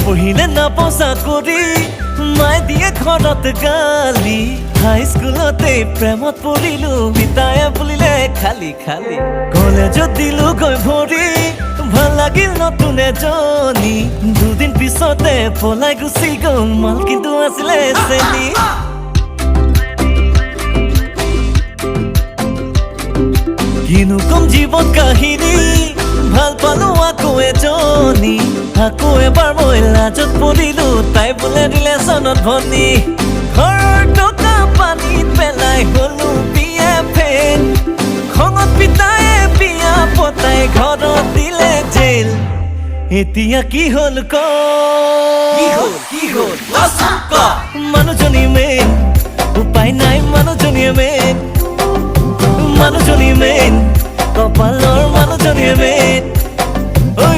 পঢ়িলে নাপাওঁ চাকৰি মায়ে দিয়ে ঘৰত গালি হাই স্কুলতে প্ৰেমত পৰিলো পিতায়ে বুলিলে খালি খালি কলেজত দিলো গৈ ভৰি ভাল লাগিল নতুন এজনী দুদিন পিছতে পলাই গুচি গ'ল মাল কিন্তু আছিলে চেনি কিনো কম জীৱন কাহিনী ভাল পালো আকৌ এজনী আকৌ এবাৰ মই লাজত পৰিলো তাই বোলে ৰিলেশ্যনত ভনী ঘৰৰ টকা পানীত পেলাই গলো বিয়া ফেন খঙত পিতায়ে বিয়া পতাই ঘৰত দিলে জেল এতিয়া কি হ'ল ক মানুহজনী মেইন উপায় নাই মানুহজনীয়ে মেইন মানুহজনী মেইন কপালৰ মানুহজনীয়ে মেইন ঐ